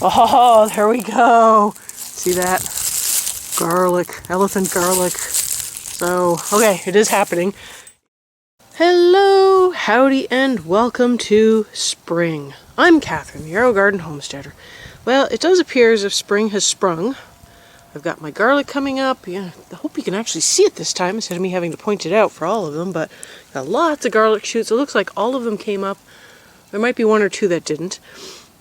Oh, there we go. See that? Garlic, elephant garlic. So, okay, it is happening. Hello, howdy, and welcome to spring. I'm Kathryn, the Aerogarden Homesteader. Well, it does appear as if spring has sprung. I've got my garlic coming up. Yeah, I hope you can actually see it this time instead of me having to point it out for all of them, but got lots of garlic shoots. It looks like all of them came up. There might be one or two that didn't.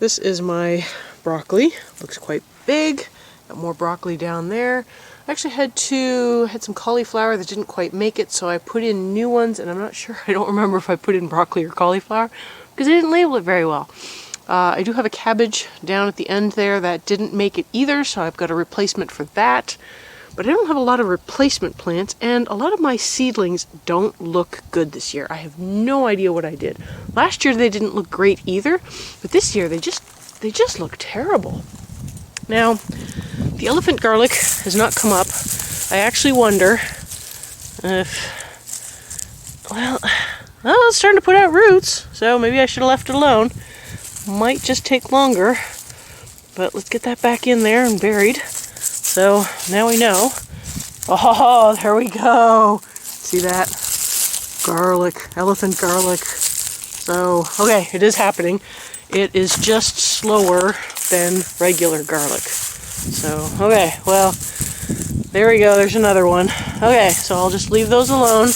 This is my broccoli. Looks quite big. Got more broccoli down there. I actually had some cauliflower that didn't quite make it, so I put in new ones, and I'm not sure, I don't remember if I put in broccoli or cauliflower, because I didn't label it very well. I do have a cabbage down at the end there that didn't make it either, so I've got a replacement for that. But I don't have a lot of replacement plants, and a lot of my seedlings don't look good this year. I have no idea what I did. Last year they didn't look great either, but this year they just look terrible. Now, the elephant garlic has not come up. I actually wonder if, well, it's starting to put out roots, so maybe I should have left it alone. Might just take longer, but let's get that back in there and buried. So now we know. Oh, there we go. See that? Garlic, elephant garlic. So, okay, it is happening. It is just slower than regular garlic. So, okay, well, there we go. There's another one. Okay, so I'll just leave those alone,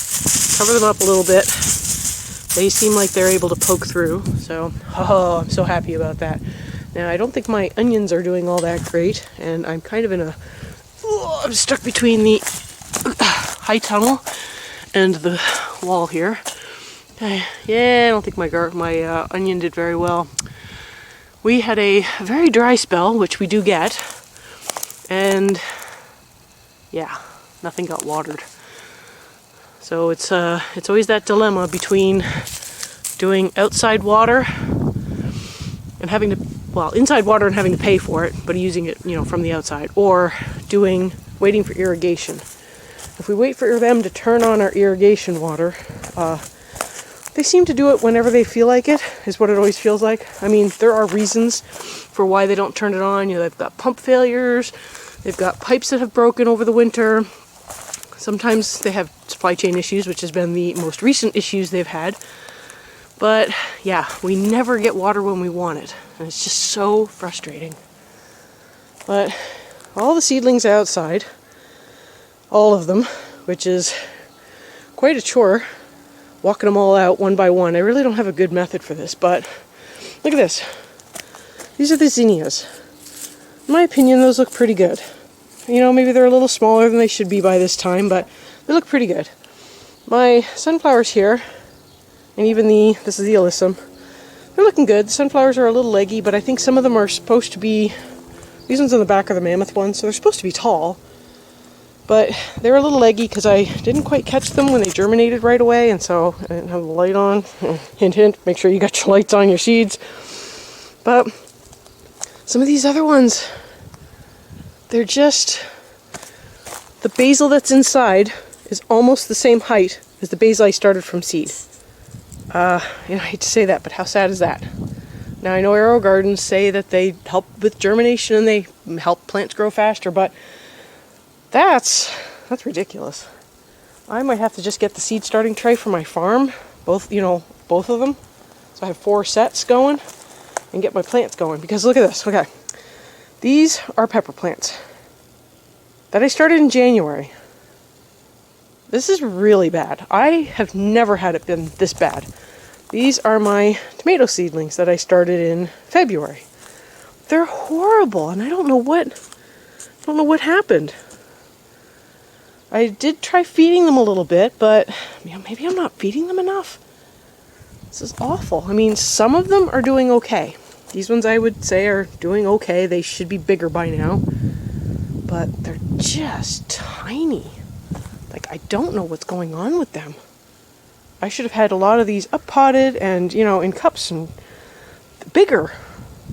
cover them up a little bit. They seem like they're able to poke through, so, I'm so happy about that. Now, I don't think my onions are doing all that great, and I'm kind of I'm stuck between the high tunnel and the wall here. Okay, yeah, I don't think my onion did very well. We had a very dry spell, which we do get, and yeah, nothing got watered. So it's always that dilemma between doing outside water and having to, inside water and having to pay for it, but using it, from the outside, or waiting for irrigation. If we wait for them to turn on our irrigation water, they seem to do it whenever they feel like it, is what it always feels like. I mean, there are reasons for why they don't turn it on. They've got pump failures, they've got pipes that have broken over the winter. Sometimes they have supply chain issues, which has been the most recent issues they've had. But yeah, we never get water when we want it, and it's just so frustrating. But all the seedlings outside, all of them, which is quite a chore, walking them all out one by one. I really don't have a good method for this, but look at this. These are the zinnias. In my opinion, those look pretty good. Maybe they're a little smaller than they should be by this time, but they look pretty good. My sunflowers here, and even this is the alyssum, they're looking good. The sunflowers are a little leggy, but I think some of them are supposed to be, these ones on the back are the mammoth ones, so they're supposed to be tall. But they're a little leggy because I didn't quite catch them when they germinated right away, and so I didn't have the light on. Hint, hint, make sure you got your lights on your seeds. But some of these other ones, they're just, the basil that's inside is almost the same height as the basil I started from seed. I hate to say that, but how sad is that? Now, I know Aerogardens say that they help with germination and they help plants grow faster, but that's ridiculous. I might have to just get the seed starting tray for my farm, both of them. So I have 4 sets going and get my plants going, because look at this, okay. These are pepper plants that I started in January. This is really bad. I have never had it been this bad. These are my tomato seedlings that I started in February. They're horrible, and I don't know what happened. I did try feeding them a little bit, but maybe I'm not feeding them enough. This is awful. I mean, some of them are doing okay. These ones I would say are doing okay. They should be bigger by now. But they're just tiny. Like, I don't know what's going on with them. I should have had a lot of these up potted and, in cups and bigger.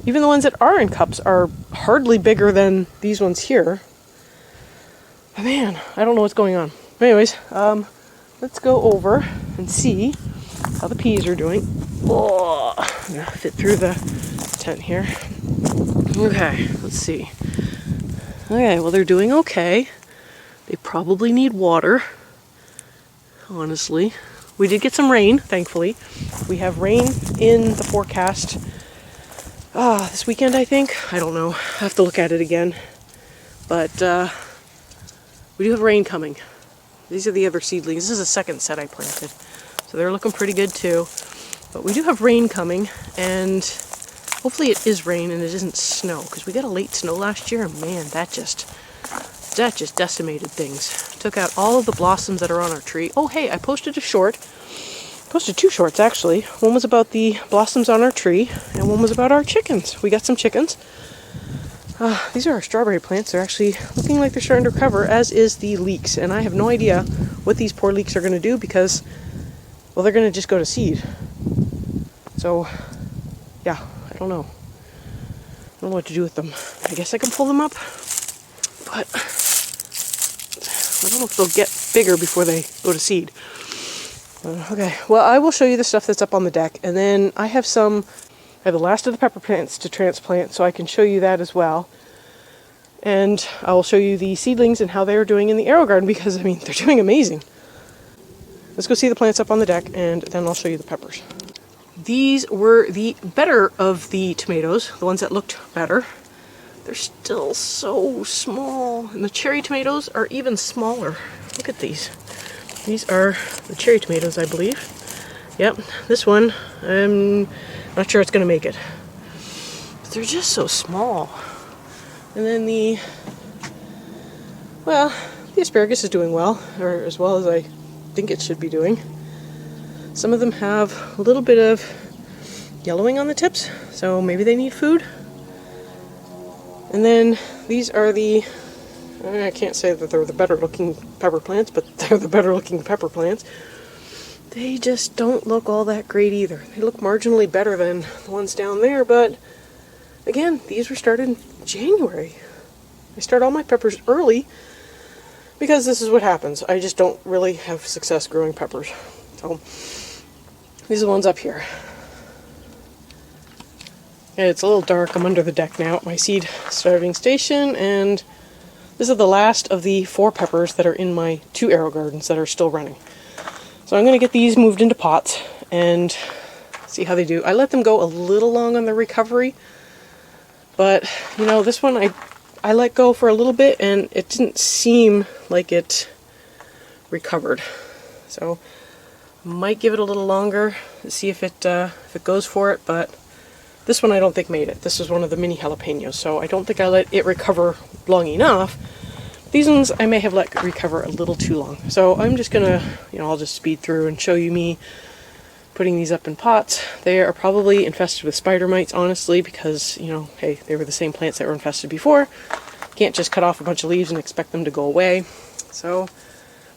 Even the ones that are in cups are hardly bigger than these ones here. But man, I don't know what's going on. Anyways, let's go over and see how the peas are doing. Oh, I'm gonna fit through the tent here. Okay, let's see. Okay, well, they're doing okay. They probably need water, honestly. We did get some rain, thankfully. We have rain in the forecast this weekend, I think. I don't know. I have to look at it again. But we do have rain coming. These are the other seedlings. This is the second set I planted. So they're looking pretty good too. But we do have rain coming, and hopefully it is rain and it isn't snow, because we got a late snow last year, and man, that just decimated things. Took out all of the blossoms that are on our tree. Oh, hey, I posted a short. Posted 2 shorts, actually. One was about the blossoms on our tree, and one was about our chickens. We got some chickens. These are our strawberry plants. They're actually looking like they're starting to recover, as is the leeks. And I have no idea what these poor leeks are going to do, because, well, they're going to just go to seed. So, yeah, I don't know. I don't know what to do with them. I guess I can pull them up, but I don't know if they'll get bigger before they go to seed. Okay, well, I will show you the stuff that's up on the deck, and then I have the last of the pepper plants to transplant, so I can show you that as well. And I will show you the seedlings and how they're doing in the Aerogarden, because, I mean, they're doing amazing. Let's go see the plants up on the deck, and then I'll show you the peppers. These were the better of the tomatoes, the ones that looked better. They're still so small, and the cherry tomatoes are even smaller. Look at these. These are the cherry tomatoes, I believe. Yep, this one, I'm not sure it's going to make it. But they're just so small. And then the asparagus is doing well, or as well as I think it should be doing. Some of them have a little bit of yellowing on the tips, so maybe they need food. And then these are I can't say that they're the better looking pepper plants, but they're the better looking pepper plants. They just don't look all that great either. They look marginally better than the ones down there, but again, these were started in January. I start all my peppers early because this is what happens. I just don't really have success growing peppers. So these are the ones up here. It's a little dark. I'm under the deck now at my seed starting station, and this is the last of the 4 peppers that are in my 2 Aerogardens that are still running. So I'm going to get these moved into pots and see how they do. I let them go a little long on the recovery, but you know, this one I let go for a little bit and it didn't seem like it recovered. So I might give it a little longer to see if it goes for it, but this one I don't think made it. This is one of the mini jalapenos, so I don't think I let it recover long enough. These ones I may have let recover a little too long. So I'm just gonna, I'll just speed through and show you me putting these up in pots. They are probably infested with spider mites, honestly, because, hey, they were the same plants that were infested before. Can't just cut off a bunch of leaves and expect them to go away. So,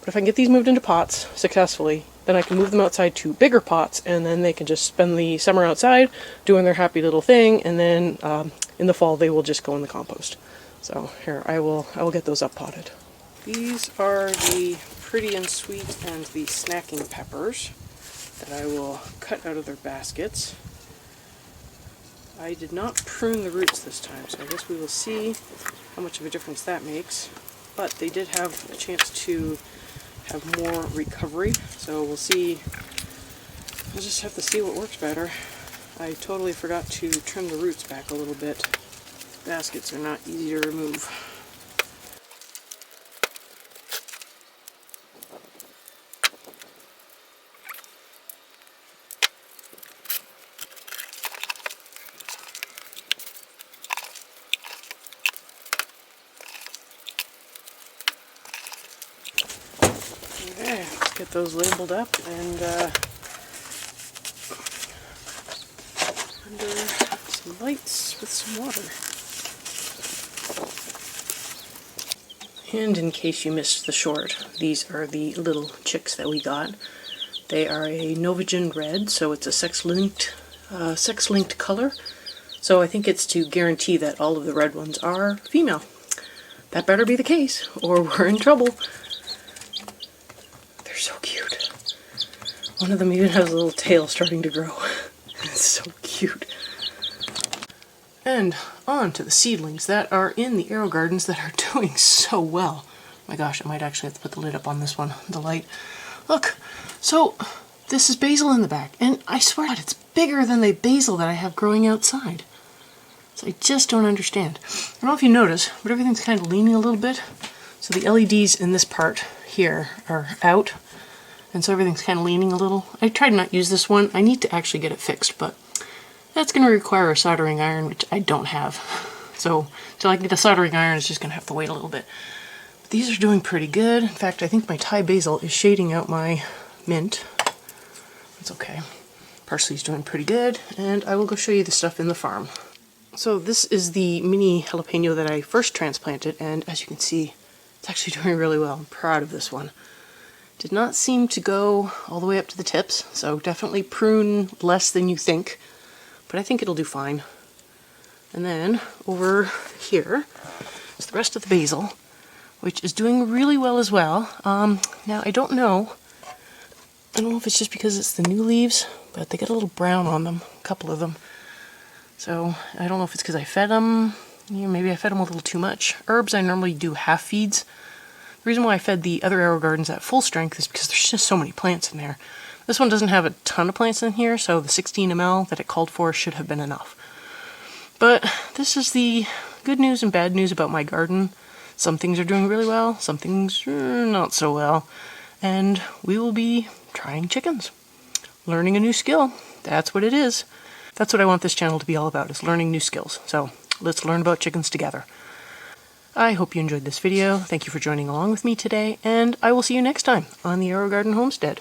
but if I can get these moved into pots successfully, then I can move them outside to bigger pots, and then they can just spend the summer outside doing their happy little thing, and then in the fall they will just go in the compost. So here, I will get those up potted. These are the pretty and sweet and the snacking peppers that I will cut out of their baskets. I did not prune the roots this time, so I guess we will see how much of a difference that makes. But they did have a chance to have more recovery, so we'll see. We'll just have to see what works better. I totally forgot to trim the roots back a little bit. Baskets are not easy to remove. Okay, let's get those labeled up and under some lights with some water. And in case you missed the short, these are the little chicks that we got. They are a Novagen red, so it's a sex-linked color. So I think it's to guarantee that all of the red ones are female. That better be the case, or we're in trouble. They're so cute. One of them even has a little tail starting to grow. It's so cute. And on to the seedlings that are in the Aerogardens that are doing so well. My gosh, I might actually have to put the lid up on this one, the light. Look, so this is basil in the back, and I swear to God, it's bigger than the basil that I have growing outside. So I just don't understand. I don't know if you notice, but everything's kind of leaning a little bit. So the LEDs in this part here are out, and so everything's kind of leaning a little. I tried to not use this one. I need to actually get it fixed, but that's going to require a soldering iron, which I don't have. So until I can get a soldering iron, it's just going to have to wait a little bit. But these are doing pretty good. In fact, I think my Thai basil is shading out my mint. That's okay. Parsley's doing pretty good, and I will go show you the stuff in the farm. So this is the mini jalapeno that I first transplanted, and as you can see, it's actually doing really well. I'm proud of this one. Did not seem to go all the way up to the tips, so definitely prune less than you think, but I think it'll do fine. And then over here is the rest of the basil, which is doing really well as well. Now I don't know if it's just because it's the new leaves, but they get a little brown on them, a couple of them. So I don't know if it's because I fed them, maybe I fed them a little too much. Herbs I normally do half feeds. The reason why I fed the other Aerogardens at full strength is because there's just so many plants in there. This one doesn't have a ton of plants in here, so the 16 ml that it called for should have been enough. But this is the good news and bad news about my garden. Some things are doing really well, some things not so well. And we will be trying chickens. Learning a new skill. That's what it is. That's what I want this channel to be all about, is learning new skills. So let's learn about chickens together. I hope you enjoyed this video. Thank you for joining along with me today, and I will see you next time on the Aerogarden Homestead.